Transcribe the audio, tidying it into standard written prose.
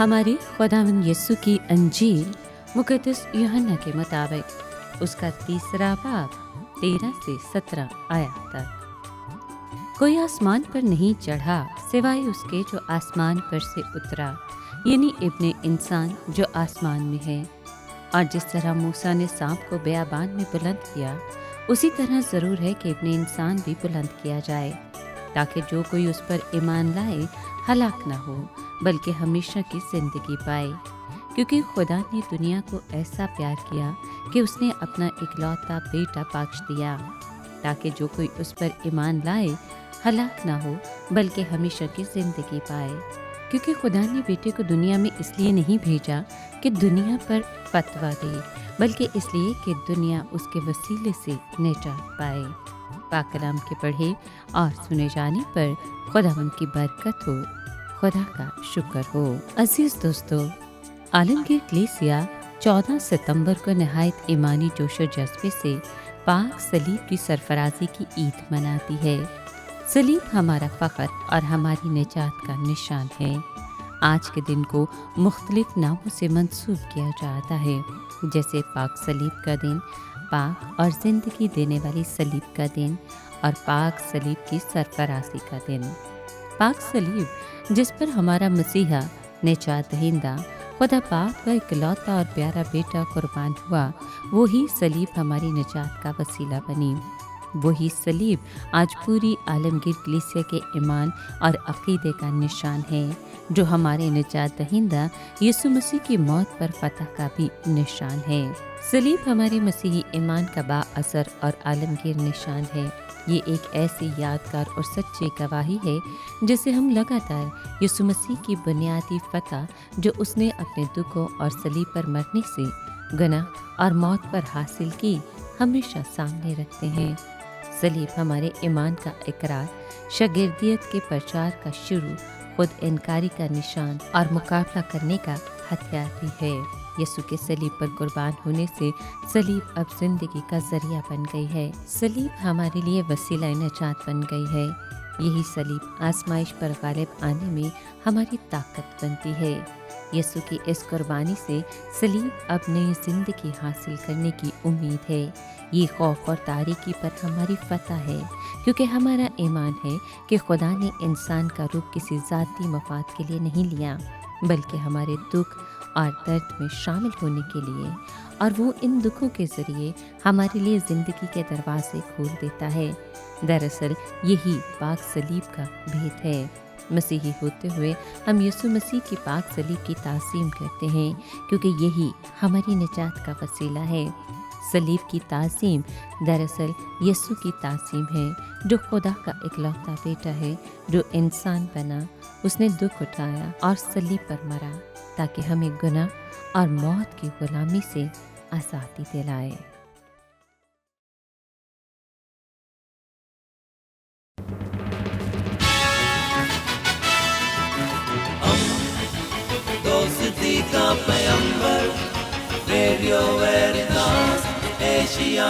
हमारे खुदावंद यीशु की अंजील मुक़द्दस यूहन्ना के मुताबिक उसका 3 बाब 13 से 17 आयत तक। कोई आसमान पर नहीं चढ़ा सिवाय उसके जो आसमान पर से उतरा, यानी इब्ने इंसान जो आसमान में है। और जिस तरह मूसा ने सांप को बेयाबान में बुलंद किया, उसी तरह ज़रूर है कि इब्ने इंसान भी बुलंद किया जाए, ताकि जो कोई उस पर ईमान लाए हलाक ना हो बल्कि हमेशा की ज़िंदगी पाए। क्योंकि खुदा ने दुनिया को ऐसा प्यार किया कि उसने अपना इकलौता बेटा बख्श दिया, ताकि जो कोई उस पर ईमान लाए हलाक ना हो बल्कि हमेशा की ज़िंदगी पाए। क्योंकि खुदा ने बेटे को दुनिया में इसलिए नहीं भेजा कि दुनिया पर फतवा दे, बल्कि इसलिए कि दुनिया उसके वसीले से निजात पाए। पाक कलाम के पढ़े और सुने जाने पर खुदावंद की बरकत हो, खुदा का शुक्र हो। अजीज दोस्तों, आलमगीर कलीसिया 14 सितंबर को नहायत ईमानी जोशो जज्बे से पाक सलीब की सरफराजी की ईद मनाती है। सलीब हमारा फ़ख्र और हमारी निजात का निशान है। आज के दिन को मुख्तलिफ नामों से मंसूब किया जाता है, जैसे पाक सलीब का दिन, पाक और ज़िंदगी देने वाली सलीब का दिन और पाक सलीब की सरफराजी का दिन। पाक सलीब जिस पर हमारा मसीहा निजात दहिंदा खुदा पाक का इकलौता और प्यारा बेटा कुर्बान हुआ, वही सलीब हमारी निजात का वसीला बनी। वही सलीब आज पूरी आलमगीर कलीसिया के ईमान और अक़ीदे का निशान है, जो हमारे निजात दहिंदा यीशु मसीह की मौत पर फतह का भी निशान है। सलीब हमारे मसीही ईमान का बाअसर और आलमगीर निशान है। ये एक ऐसी यादगार और सच्ची गवाही है जिसे हम लगातार यीशु मसीह की बुनियादी फतह जो उसने अपने दुखों और सलीब पर मरने से गुनाह और मौत पर हासिल की, हमेशा सामने रखते हैं। सलीब हमारे ईमान का इकरार, शागिर्दियत के प्रचार का शुरू, खुद इनकारी का निशान और मुकाबला करने का हथियार भी है। यीशु के सलीब पर कुर्बान होने से सलीब अब जिंदगी का जरिया बन गई है। सलीब हमारे लिए वसीला निजात बन गई है। यही सलीब आजमाइश पर गालिब आने में हमारी ताकत बनती है। यीशु की इस कुर्बानी से सलीब अब नई जिंदगी हासिल करने की उम्मीद है। ये खौफ और तारीकी पर हमारी फतह है, क्योंकि हमारा ईमान है कि खुदा ने इंसान का रूप किसी ज़ाती मफाद के लिए नहीं लिया, बल्कि हमारे दुख और दर्द में शामिल होने के लिए, और वो इन दुखों के ज़रिए हमारे लिए ज़िंदगी के दरवाजे खोल देता है। दरअसल यही पाक सलीब का भेद है। मसीही होते हुए हम यीशु मसीह की पाक सलीब की ताज़ीम करते हैं, क्योंकि यही हमारी निजात का वसीला है। सलीब की ताज़ीम दरअसल यीशु की ताज़ीम है, जो खुदा का इकलौता बेटा है, जो इंसान बना, उसने दुख उठाया और सलीब पर मरा, ताकि हमें गुनाह और मौत की गुलामी से आज़ादी दिलाए। दोस्ती का पैगंबर, रेडियो वेरितास एशिया।